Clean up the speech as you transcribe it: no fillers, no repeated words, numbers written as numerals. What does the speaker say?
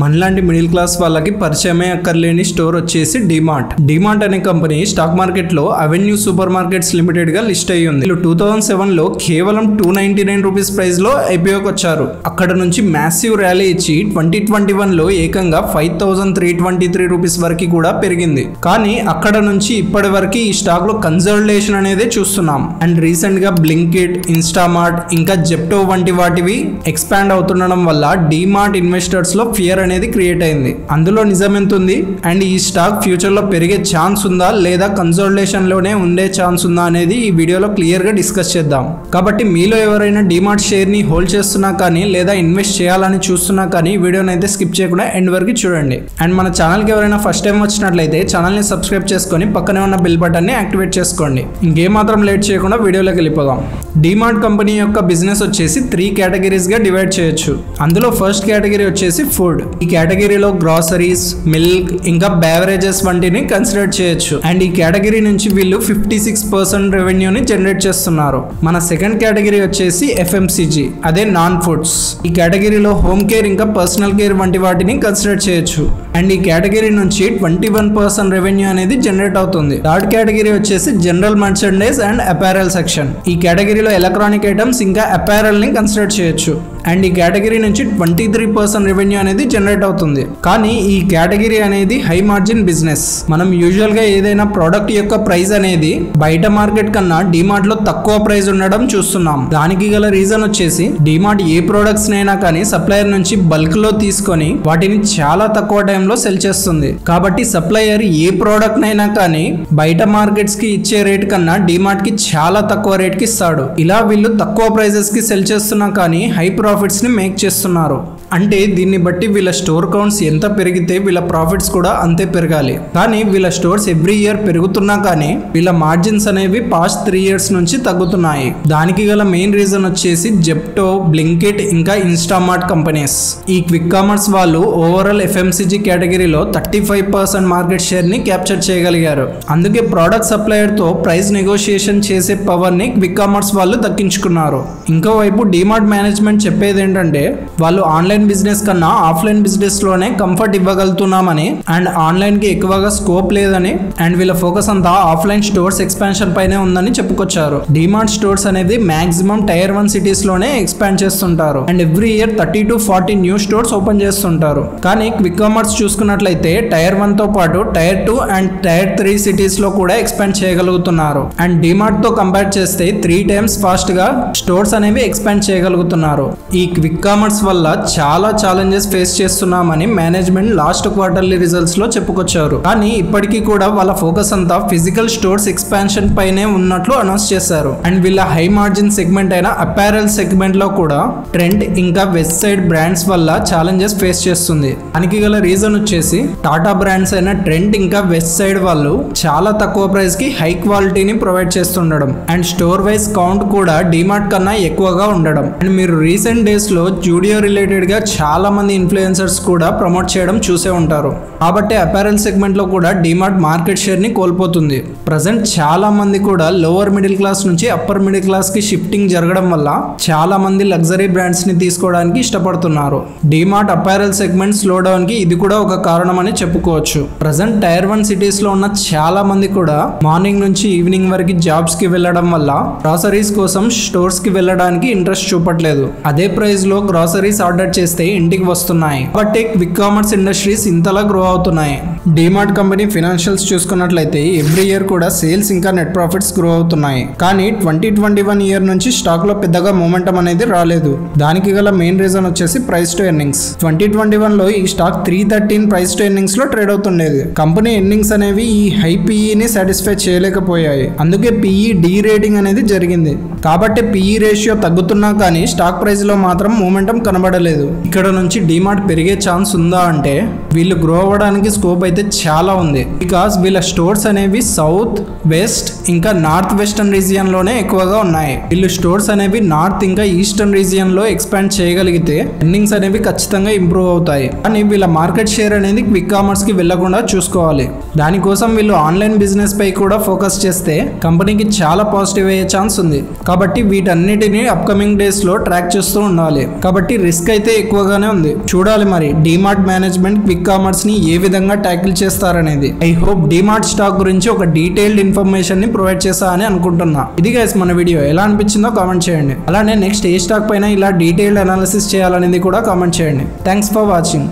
మనలాంటి middle class వాళ్ళకి పరిచయమే అక్కర్లేని స్టోర్ వచ్చేసి డిమార్ట్. డిమార్ట్ అనే కంపెనీ స్టాక్ మార్కెట్ లో అవెన్యూ సూపర్ మార్కెట్స్ లిమిటెడ్ గా లిస్ట్ అయ్యి ఉంది. 2007 లో కేవలం 299 రూపీస్ ప్రైస్ లో ఐపీఓకి వచ్చారు. అక్కడ నుంచి మ్యాసివ్ ర్యాలీ ఇచ్చి 2021 లో ఏకంగా 5323 రూపీస్ వరకు కూడా పెరిగింది. కానీ అక్కడ నుంచి ఇప్పటి వరకు ఈ స్టాక్ లో కన్సల్టేషన్ అనేది చూస్తున్నాం. అండ్ రీసెంట్ గా బ్లింకిట్, ఇన్స్టామార్ట్ ఇంకా జెప్టో వంటి వాటివి ఎక్స్పాండ్ అవుతుండడం వల్ల డిమార్ట్ ఇన్వెస్టర్స్ లో ఫియర్ అనేది క్రియేట్ అయింది. అందులో నిజం ఎంత ఉంది అండ్ ఈ స్టాక్ ఫ్యూచర్ లో పెరిగే ఛాన్స్ ఉందా లేదా కన్సల్టేషన్ లోనే ఉండే ఛాన్స్ ఉందా అనేది ఈ వీడియోలో క్లియర్ గా డిస్కస్ చేద్దాం. కాబట్టి మీలో ఎవరైనా డిమార్ట్ షేర్ ని హోల్డ్ చేస్తున్నా కానీ లేదా ఇన్వెస్ట్ చేయాలని చూస్తున్నా కానీ వీడియోని అయితే స్కిప్ చేయకుండా ఎండ్ వరకు చూడండి. అండ్ మన ఛానల్ కి ఎవరైనా ఫస్ట్ టైం వచ్చినట్లయితే ఛానల్ ని సబ్స్క్రైబ్ చేసుకొని పక్కనే ఉన్న బెల్ బటన్ ని యాక్టివేట్ చేసుకోండి. ఇంకేమాత్రం లేట్ చేయకుండా వీడియోలోకి వెళ్ళిపోదాం. డిమార్ట్ కంపెనీ యొక్క బిజినెస్ వచ్చేసి 3 కేటగిరీస్ గా డివైడ్ చేయొచ్చు. అందులో ఫస్ట్ కేటగిరీ వచ్చేసి ఫుడ్. ఈ కేటగిరీలో గ్రాసరీస్, మిల్క్ ఇంకా బెవరేజెస్ వంటిని కన్సిడర్ చేయొచ్చు. అండ్ ఈ కేటగిరీ నుంచి వీళ్ళు 56% రెవెన్యూని జనరేట్ చేస్తున్నారు. మన సెకండ్ కేటగిరీ వచ్చేసి ఎఫ్ఎంసీజీ, అదే నాన్ ఫుడ్స్. ఈ కేటగిరీలో హోమ్ కేర్ ఇంకా పర్సనల్ కేర్ వంటి వాటిని కన్సిడర్ చేయొచ్చు. అండ్ ఈ కేటగిరీ నుంచి 21% రెవెన్యూ అనేది జనరేట్ అవుతుంది. థర్డ్ కేటగిరీ వచ్చేసి general merchandise and apparel section. ఈ కేటగిరీలో ఎలక్ట్రానిక్ ఐటమ్స్ ఇంకా అపారెల్ ని కన్సిడర్ చేయొచ్చు. అండ్ ఈ కేటగిరీ నుంచి 23% రెవెన్యూ అనేది జనరేట్ అవుతుంది. కానీ ఈ కేటగిరీ అనేది హై మార్జిన్ బిజినెస్. మనం యూజువల్ గా ఏదైనా ప్రోడక్ట్ యొక్క ప్రైస్ అనేది బయట మార్కెట్ కన్నా డిమార్ట్ లో తక్కువ ప్రైస్ ఉండడం చూస్తున్నాం. దానికి గల రీజన్ వచ్చేసి డిమార్ట్ ఏ ప్రొడక్ట్స్ నైనా కానీ సప్లయర్ నుంచి బల్క్ లో తీసుకొని వాటిని చాలా తక్కువ టైంలో సెల్ చేస్తుంది. కాబట్టి సప్లయర్ ఏ ప్రోడక్ట్ నైనా కానీ బయట మార్కెట్స్ కి ఇచ్చే రేట్ కన్నా డిమార్ట్ కి చాలా తక్కువ రేట్ కి ఇస్తాడు. ఇలా వీళ్ళు తక్కువ ప్రైజెస్ కి సెల్ చేస్తున్నా కానీ హై ప్రాఫిట్స్ ని మేక్ చేస్తున్నారు. అంటే దీన్ని బట్టి వీళ్ళ స్టోర్ కౌంట్స్ ఎంత పెరిగితే వీళ్ళ ప్రాఫిట్స్ కూడా అంతే పెరగాలి. కానీ వీళ్ళ స్టోర్స్ ఎవ్రీ ఇయర్ పెరుగుతున్నా కానీ వీళ్ళ మార్జిన్స్ అనేవి పాస్ట్ 3 years నుంచి తగ్గుతున్నాయి. దానికి గల మెయిన్ రీజన్ వచ్చేసి జెప్టో, బ్లింకిట్ ఇంకా ఇన్స్టామార్ట్ కంపెనీస్. ఈ క్విక్ కామర్స్ వాళ్ళు ఓవరాల్ ఎఫ్ఎంసీజీ కేటగిరీలో 35% మార్కెట్ షేర్ ని క్యాప్చర్ చేయగలిగారు. అందుకే ప్రోడక్ట్ సప్లయర్ తో ప్రైస్ నెగోషియేషన్ చేసే పవర్ ని క్విక్ కామర్స్ వాళ్ళు దక్కించుకున్నారు. ఇంకోవైపు డిమార్ట్ మేనేజ్మెంట్ చెప్పేది ఏంటంటే వాళ్ళు ఆన్లైన్ బిజినెస్ కన్నా ఆఫ్లైన్ బిజినెస్ లోనే కంఫర్ట్ ఇవ్వగలుగుతున్నామని అండ్ ఆన్లైన్ కి ఎక్కువగా స్కోప్ లేదని అండ్ వీళ్ళ ఫోకస్ అంతా ఆఫ్లైన్ స్టోర్స్ ఎక్స్పాన్షన్ పైనే ఉందని చెప్పుకొచ్చారు. డిమార్ట్ స్టోర్స్ అనేది మాక్సిమం టైర్ 1 సిటీస్ లోనే ఎక్స్పాండ్ చేస్తుంటారు. And every year 30 to 40 new stores open చేస్తుంటారు. కానీ క్విక్ కామర్స్ చూసుకున్నట్లయితే టైర్ 1 తో పాటు టైర్ 2 అండ్ టైర్ 3 సిటీస్ లో కూడా ఎక్స్పాండ్ చేయగలుగుతున్నారు. అండ్ డిమార్ట్ తో కంపేర్ చేస్తే 3 times ఫాస్ట్ గా స్టోర్స్ అనేవి ఎక్స్పాండ్ చేయగలుగుతున్నారు. ఈ క్విక్ కామర్స్ వల్ల చాలా ఛాలెంజెస్ ఫేస్ చేస్తున్నామని మేనేజ్మెంట్ లాస్ట్ క్వార్టర్లీ రిజల్ట్స్ లో చెప్పుకొచ్చారు. కానీ ఇప్పటికీ కూడా వాళ్ళ ఫోకస్ అంతా ఫిజికల్ స్టోర్స్ ఎక్స్పాన్షన్ పైనే ఉన్నట్లు అనౌన్స్ చేశారు. అండ్ వీళ్ళ హై మార్జిన్ సెగ్మెంట్ అయిన అపారెల్ సెగ్మెంట్ లో కూడా ట్రెండ్ ఇంకా వెస్ట్ సైడ్ బ్రాండ్స్ వల్ల ఛాలెంజెస్ ఫేస్ చేస్తుంది. దానికి గల రీజన్ వచ్చేసి టాటా బ్రాండ్స్ అయిన ట్రెండ్ ఇంకా వెస్ట్ సైడ్ వాళ్ళు చాలా తక్కువ ప్రైస్ కి హై క్వాలిటీని ప్రొవైడ్ చేస్తుండడం అండ్ స్టోర్ వైజ్ కౌంట్ కూడా డిమార్ట్ కన్నా ఎక్కువగా ఉండడం. అండ్ మీరు రీసెంట్ డేస్ లో జూడియో రిలేటెడ్ గా చాలా మంది ఇన్ఫ్లుయెన్సర్స్ కూడా ప్రమోట్ చేయడం చూసే ఉంటారు. కాబట్టి అపారెల్ సెగ్మెంట్ లో కూడా డిమార్ట్ మార్కెట్ షేర్ ని కోల్పోతుంది. ప్రజెంట్ చాలా మంది కూడా లోవర్ మిడిల్ క్లాస్ నుంచి అప్పర్ మిడిల్ క్లాస్ కి షిఫ్టింగ్ జరగడం వల్ల చాలా మంది లగ్జరీ బ్రాండ్స్ ని తీసుకోవడానికి ఇష్టపడుతున్నారు. DMart apparel segment slow down కి ఇది కూడా ఒక కారణం అని చెప్పుకోవచ్చు. ప్రజెంట్ టైర్ 1 సిటీస్ లో ఉన్న చాలా మంది కూడా మార్నింగ్ నుంచి ఈవినింగ్ వరకు జాబ్స్ కి వెళ్లడం వల్ల గ్రాసరీస్ కోసం స్టోర్స్ కి వెళ్ళడానికి ఇంట్రెస్ట్ చూపట్లేదు. అదే ప్రైస్ లో గ్రాసరీస్ ఆర్డర్ చేస్తే ఇంటికి వస్తున్నాయి. కాబట్టి క్విక్ కామర్స్ ఇండస్ట్రీస్ ఇంతలా గ్రో అవుతున్నాయి. డిమార్ట్ కంపెనీ ఫైనాన్షియల్స్ చూసుకున్నట్లయితే ఎవ్రీ ఇయర్ కూడా సేల్స్ ఇంకా నెట్ ప్రాఫిట్స్ గ్రో అవుతున్నాయి. కానీ 2021 ఇయర్ నుంచి స్టాక్ లో పెద్దగా మూమెంటం అనేది రాలేదు. దానికి గల మెయిన్ రీజన్ వచ్చేసి ప్రైస్ టు ఎర్నింగ్స్. 2021 లో ఈ స్టాక్ 313 ప్రైస్ టు ఎర్నింగ్స్ లో ట్రేడ్ అవుతుండేది. కంపెనీ ఎర్నింగ్స్ అనేవి ఈ హై పిఈని సాటిస్ఫై చేయలేకపోయాయి. అందుకే పిఈ డి రేటింగ్ అనేది జరిగింది. కాబట్టి పిఈ రేషియో తగ్గుతున్నా కానీ స్టాక్ ప్రైస్ లో మాత్రం మూమెంటం కనబడలేదు. ఇక్కడ నుంచి డిమార్ట్ పెరిగే ఛాన్స్ ఉందా అంటే వీళ్ళు గ్రో అవ్వడానికి స్కోప్ అయితే చాలా ఉంది. బికాస్ వీళ్ళ స్టోర్స్ అనేవి సౌత్, వెస్ట్ ఇంకా నార్త్ వెస్టర్న్ రీజియన్ లోనే ఎక్కువగా ఉన్నాయి. వీళ్ళు స్టోర్స్ అనేవి నార్త్ ఇంకా ఈస్టర్న్ రీజియన్ లో ఎక్స్పాండ్ చేయగలిగితే ఎర్నింగ్స్ అనేవి ఖచ్చితంగా ఇంప్రూవ్ అవుతాయి. కానీ వీళ్ళ మార్కెట్ షేర్ అనేది క్విక్ కామర్స్ కి వెళ్లకుండా చూసుకోవాలి. దానికోసం వీళ్ళు ఆన్లైన్ బిజినెస్ పై కూడా ఫోకస్ చేస్తే కంపెనీకి చాలా పాజిటివ్ అయ్యే ఛాన్స్ ఉంది. కాబట్టి వీటన్నిటిని అప్కమింగ్ డేస్ లో ట్రాక్ చేస్తూ ఉండాలి. కాబట్టి రిస్క్ అయితే ఎక్కువగానే ఉంది. చూడాలి మరి డిమార్ట్ మేనేజ్మెంట్ క్విక్ కామర్స్ ని ఏ విధంగా ట్యాకిల్ చేస్తారనేది. ఐ హోప్ డిమార్ట్ స్టాక్ గురించి ఒక డీటెయిల్డ్ ఇన్ఫర్మేషన్ ని ప్రొవైడ్ చేస్తా అని అనుకుంటున్నా. ఇది గైస్ మన వీడియో ఎలా అనిపించిందో కామెంట్ చేయండి. అలానే నెక్స్ట్ ఏ స్టాక్ పైన ఇలా డీటెయిల్డ్ అనాలిసిస్ చేయాలనేది కూడా కామెంట్ చేయండి. Thanks for watching.